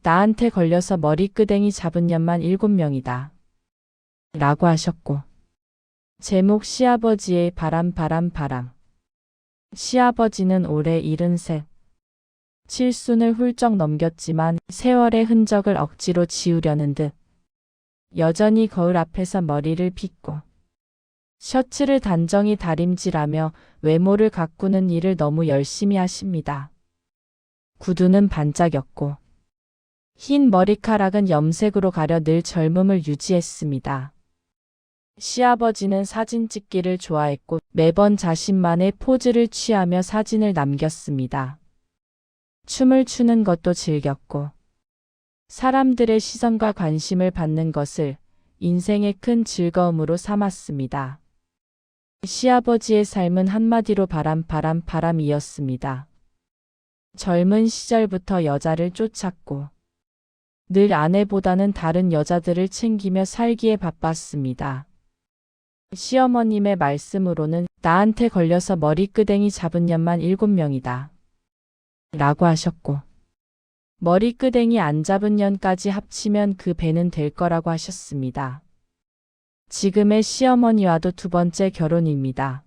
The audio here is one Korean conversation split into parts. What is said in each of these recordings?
나한테 걸려서 머리끄댕이 잡은 년만 7명이다. 라고 하셨고, 제목 시아버지의 바람. 시아버지는 올해 73. 칠순을 훌쩍 넘겼지만 세월의 흔적을 억지로 지우려는 듯 여전히 거울 앞에서 머리를 빗고 셔츠를 단정히 다림질하며 외모를 가꾸는 일을 너무 열심히 하십니다. 구두는 반짝였고 흰 머리카락은 염색으로 가려 늘 젊음을 유지했습니다. 시아버지는 사진 찍기를 좋아했고 매번 자신만의 포즈를 취하며 사진을 남겼습니다. 춤을 추는 것도 즐겼고 사람들의 시선과 관심을 받는 것을 인생의 큰 즐거움으로 삼았습니다. 시아버지의 삶은 한마디로 바람이었습니다. 젊은 시절부터 여자를 쫓았고 늘 아내보다는 다른 여자들을 챙기며 살기에 바빴습니다. 시어머님의 말씀으로는 나한테 걸려서 머리끄댕이 잡은 년만 7명이다. 라고 하셨고 머리끄댕이 안 잡은 년까지 합치면 그 배는 될 거라고 하셨습니다. 지금의 시어머니와도 두 번째 결혼입니다.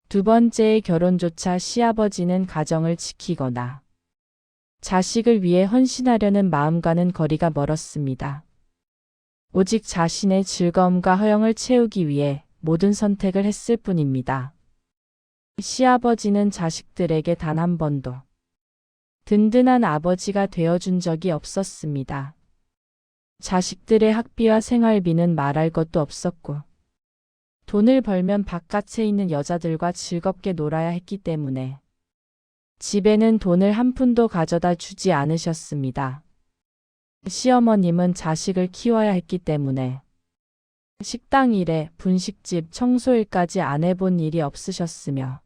두 번째의 결혼조차 시아버지는 가정을 지키거나 자식을 위해 헌신하려는 마음과는 거리가 멀었습니다. 오직 자신의 즐거움과 허영을 채우기 위해 모든 선택을 했을 뿐입니다. 시아버지는 자식들에게 단 한 번도 든든한 아버지가 되어준 적이 없었습니다. 자식들의 학비와 생활비는 말할 것도 없었고 돈을 벌면 바깥에 있는 여자들과 즐겁게 놀아야 했기 때문에 집에는 돈을 한 푼도 가져다 주지 않으셨습니다. 시어머님은 자식을 키워야 했기 때문에 식당 일에 분식집 청소일까지 안 해본 일이 없으셨으며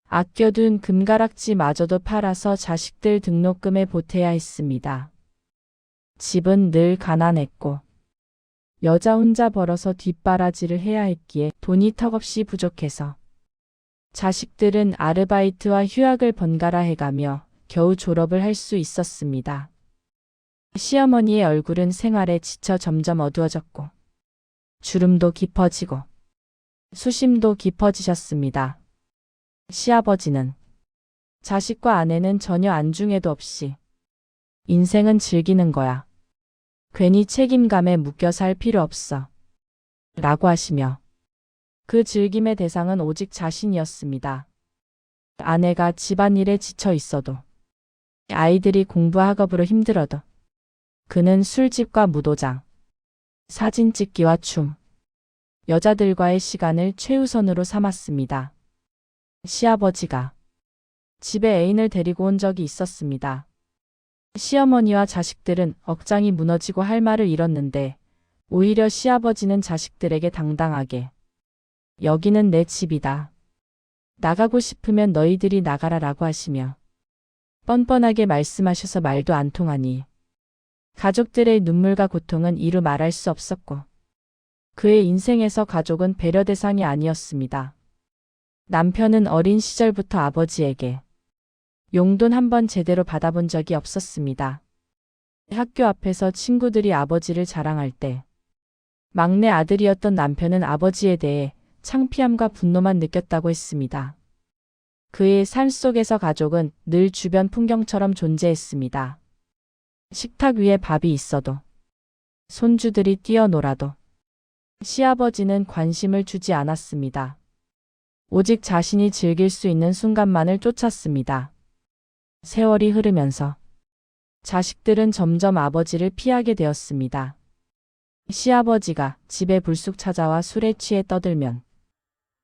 아껴둔 금가락지마저도 팔아서 자식들 등록금에 보태야 했습니다. 집은 늘 가난했고 여자 혼자 벌어서 뒷바라지를 해야 했기에 돈이 턱없이 부족해서 자식들은 아르바이트와 휴학을 번갈아 해가며 겨우 졸업을 할 수 있었습니다. 시어머니의 얼굴은 생활에 지쳐 점점 어두워졌고 주름도 깊어지고 수심도 깊어지셨습니다. 시아버지는 자식과 아내는 전혀 안중에도 없이 인생은 즐기는 거야. 괜히 책임감에 묶여 살 필요 없어. 라고 하시며 그 즐김의 대상은 오직 자신이었습니다. 아내가 집안일에 지쳐 있어도 아이들이 공부학업으로 힘들어도 그는 술집과 무도장, 사진 찍기와 춤, 여자들과의 시간을 최우선으로 삼았습니다. 시아버지가 집에 애인을 데리고 온 적이 있었습니다. 시어머니와 자식들은 억장이 무너지고 할 말을 잃었는데 오히려 시아버지는 자식들에게 당당하게 여기는 내 집이다. 나가고 싶으면 너희들이 나가라 라고 하시며 뻔뻔하게 말씀하셔서 말도 안 통하니 가족들의 눈물과 고통은 이루 말할 수 없었고 그의 인생에서 가족은 배려 대상이 아니었습니다. 남편은 어린 시절부터 아버지에게 용돈 한 번 제대로 받아본 적이 없었습니다. 학교 앞에서 친구들이 아버지를 자랑할 때 막내 아들이었던 남편은 아버지에 대해 창피함과 분노만 느꼈다고 했습니다. 그의 삶 속에서 가족은 늘 주변 풍경처럼 존재했습니다. 식탁 위에 밥이 있어도 손주들이 뛰어놀아도 시아버지는 관심을 주지 않았습니다. 오직 자신이 즐길 수 있는 순간만을 쫓았습니다. 세월이 흐르면서 자식들은 점점 아버지를 피하게 되었습니다. 시아버지가 집에 불쑥 찾아와 술에 취해 떠들면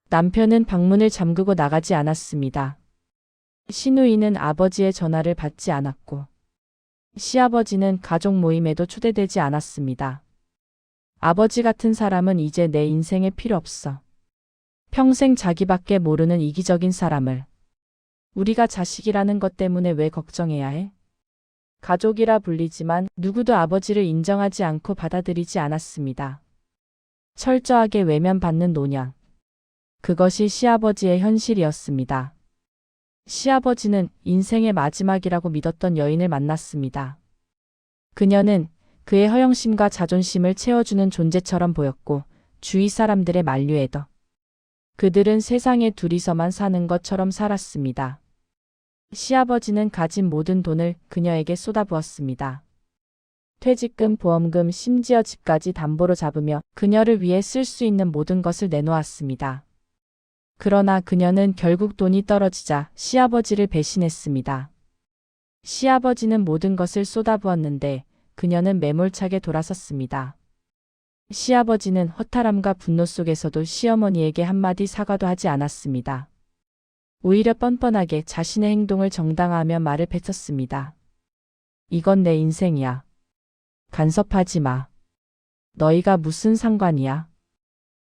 남편은 방문을 잠그고 나가지 않았습니다. 시누이는 아버지의 전화를 받지 않았고 시아버지는 가족 모임에도 초대되지 않았습니다. 아버지 같은 사람은 이제 내 인생에 필요 없어. 평생 자기밖에 모르는 이기적인 사람을 우리가 자식이라는 것 때문에 왜 걱정해야 해? 가족이라 불리지만 누구도 아버지를 인정하지 않고 받아들이지 않았습니다. 철저하게 외면받는 노년. 그것이 시아버지의 현실이었습니다. 시아버지는 인생의 마지막이라고 믿었던 여인을 만났습니다. 그녀는 그의 허영심과 자존심을 채워주는 존재처럼 보였고 주위 사람들의 만류에도 그들은 세상에 둘이서만 사는 것처럼 살았습니다. 시아버지는 가진 모든 돈을 그녀에게 쏟아부었습니다. 퇴직금, 보험금, 심지어 집까지 담보로 잡으며 그녀를 위해 쓸 수 있는 모든 것을 내놓았습니다. 그러나 그녀는 결국 돈이 떨어지자 시아버지를 배신했습니다. 시아버지는 모든 것을 쏟아부었는데 그녀는 매몰차게 돌아섰습니다. 시아버지는 허탈함과 분노 속에서도 시어머니에게 한마디 사과도 하지 않았습니다. 오히려 뻔뻔하게 자신의 행동을 정당화하며 말을 뱉었습니다. 이건 내 인생이야. 간섭하지 마. 너희가 무슨 상관이야?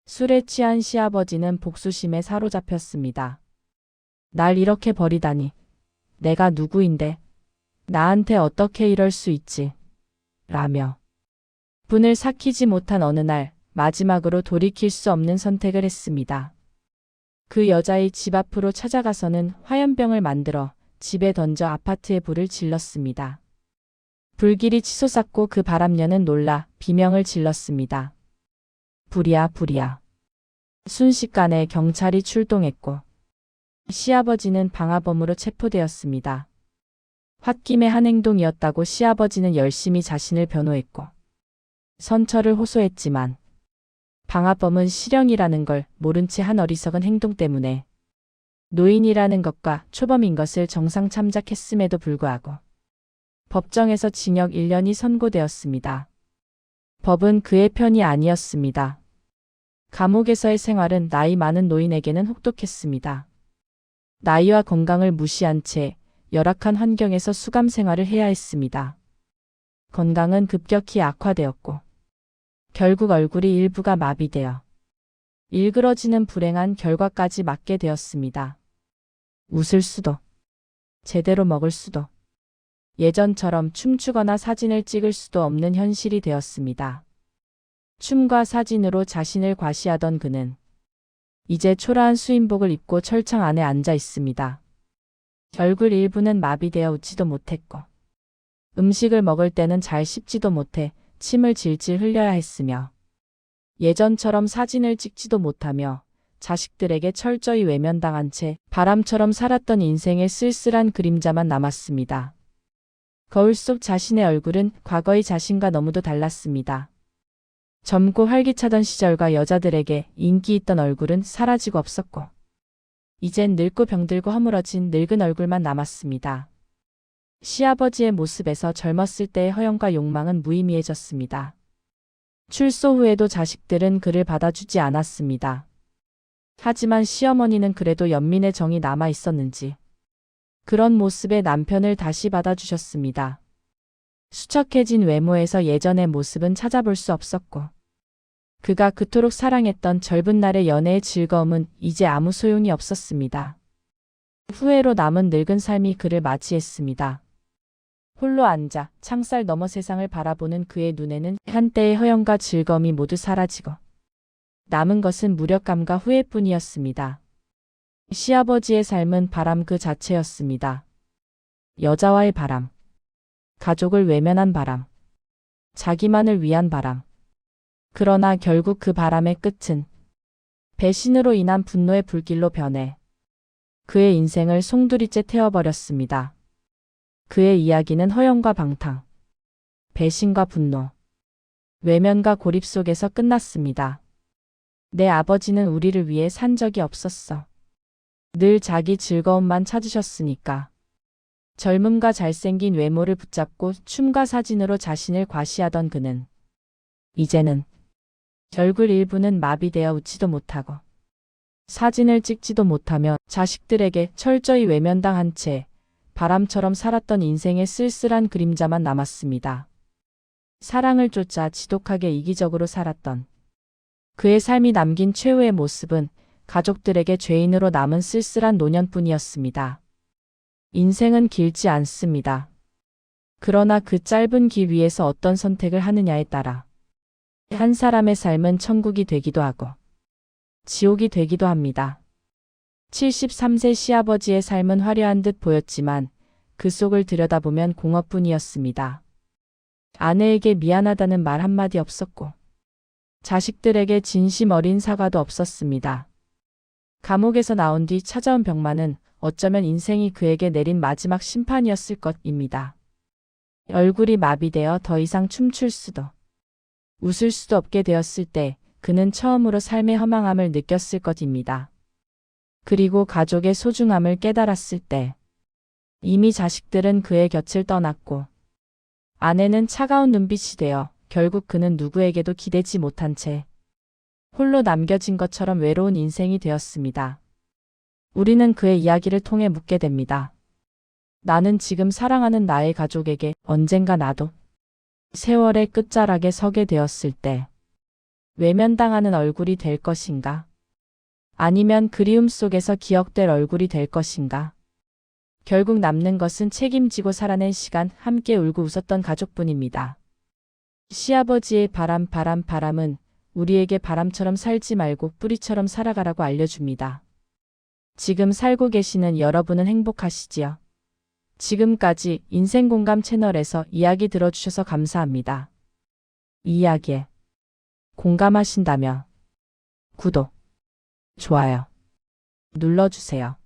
술에 취한 시아버지는 복수심에 사로잡혔습니다. 날 이렇게 버리다니. 내가 누구인데? 나한테 어떻게 이럴 수 있지? 라며 분을 삭히지 못한 어느 날 마지막으로 돌이킬 수 없는 선택을 했습니다. 그 여자의 집 앞으로 찾아가서는 화염병을 만들어 집에 던져 아파트에 불을 질렀습니다. 불길이 치솟았고 그 바람녀는 놀라 비명을 질렀습니다. 불이야, 불이야. 순식간에 경찰이 출동했고 시아버지는 방화범으로 체포되었습니다. 홧김의 한 행동이었다고 시아버지는 열심히 자신을 변호했고 선처를 호소했지만 방화범은 실형이라는 걸 모른 채 한 어리석은 행동 때문에 노인이라는 것과 초범인 것을 정상 참작했음에도 불구하고 법정에서 징역 1년이 선고되었습니다. 법은 그의 편이 아니었습니다. 감옥에서의 생활은 나이 많은 노인에게는 혹독했습니다. 나이와 건강을 무시한 채 열악한 환경에서 수감 생활을 해야 했습니다. 건강은 급격히 악화되었고 결국 얼굴이 일부가 마비되어 일그러지는 불행한 결과까지 맞게 되었습니다. 웃을 수도, 제대로 먹을 수도, 예전처럼 춤추거나 사진을 찍을 수도 없는 현실이 되었습니다. 춤과 사진으로 자신을 과시하던 그는 이제 초라한 수인복을 입고 철창 안에 앉아 있습니다. 얼굴 일부는 마비되어 웃지도 못했고 음식을 먹을 때는 잘 씹지도 못해 침을 질질 흘려야 했으며 예전처럼 사진을 찍지도 못하며 자식들에게 철저히 외면당한 채 바람처럼 살았던 인생의 쓸쓸한 그림자만 남았습니다. 거울 속 자신의 얼굴은 과거의 자신과 너무도 달랐습니다. 젊고 활기차던 시절과 여자들에게 인기 있던 얼굴은 사라지고 없었고 이젠 늙고 병들고 허물어진 늙은 얼굴만 남았습니다. 시아버지의 모습에서 젊었을 때의 허영과 욕망은 무의미해졌습니다. 출소 후에도 자식들은 그를 받아주지 않았습니다. 하지만 시어머니는 그래도 연민의 정이 남아 있었는지 그런 모습의 남편을 다시 받아주셨습니다. 수척해진 외모에서 예전의 모습은 찾아볼 수 없었고 그가 그토록 사랑했던 젊은 날의 연애의 즐거움은 이제 아무 소용이 없었습니다. 후회로 남은 늙은 삶이 그를 맞이했습니다. 홀로 앉아 창살 너머 세상을 바라보는 그의 눈에는 한때의 허영과 즐거움이 모두 사라지고 남은 것은 무력감과 후회뿐이었습니다. 시아버지의 삶은 바람 그 자체였습니다. 여자와의 바람, 가족을 외면한 바람, 자기만을 위한 바람. 그러나 결국 그 바람의 끝은 배신으로 인한 분노의 불길로 변해 그의 인생을 송두리째 태워버렸습니다. 그의 이야기는 허영과 방탕, 배신과 분노, 외면과 고립 속에서 끝났습니다. 내 아버지는 우리를 위해 산 적이 없었어. 늘 자기 즐거움만 찾으셨으니까. 젊음과 잘생긴 외모를 붙잡고 춤과 사진으로 자신을 과시하던 그는 이제는 얼굴 일부는 마비되어 웃지도 못하고 사진을 찍지도 못하며 자식들에게 철저히 외면당한 채 바람처럼 살았던 인생의 쓸쓸한 그림자만 남았습니다. 사랑을 쫓아 지독하게 이기적으로 살았던 그의 삶이 남긴 최후의 모습은 가족들에게 죄인으로 남은 쓸쓸한 노년뿐이었습니다. 인생은 길지 않습니다. 그러나 그 짧은 길 위에서 어떤 선택을 하느냐에 따라 한 사람의 삶은 천국이 되기도 하고 지옥이 되기도 합니다. 73세 시아버지의 삶은 화려한 듯 보였지만 그 속을 들여다보면 공허뿐이었습니다. 아내에게 미안하다는 말 한마디 없었고, 자식들에게 진심 어린 사과도 없었습니다. 감옥에서 나온 뒤 찾아온 병마는 어쩌면 인생이 그에게 내린 마지막 심판이었을 것입니다. 얼굴이 마비되어 더 이상 춤출 수도, 웃을 수도 없게 되었을 때 그는 처음으로 삶의 허망함을 느꼈을 것입니다. 그리고 가족의 소중함을 깨달았을 때 이미 자식들은 그의 곁을 떠났고 아내는 차가운 눈빛이 되어 결국 그는 누구에게도 기대지 못한 채 홀로 남겨진 것처럼 외로운 인생이 되었습니다. 우리는 그의 이야기를 통해 묻게 됩니다. 나는 지금 사랑하는 나의 가족에게 언젠가 나도 세월의 끝자락에 서게 되었을 때 외면당하는 얼굴이 될 것인가? 아니면 그리움 속에서 기억될 얼굴이 될 것인가? 결국 남는 것은 책임지고 살아낸 시간, 함께 울고 웃었던 가족뿐입니다. 시아버지의 바람은 우리에게 바람처럼 살지 말고 뿌리처럼 살아가라고 알려줍니다. 지금 살고 계시는 여러분은 행복하시지요? 지금까지 인생공감 채널에서 이야기 들어주셔서 감사합니다. 이 이야기에 공감하신다면 구독, 좋아요 눌러주세요.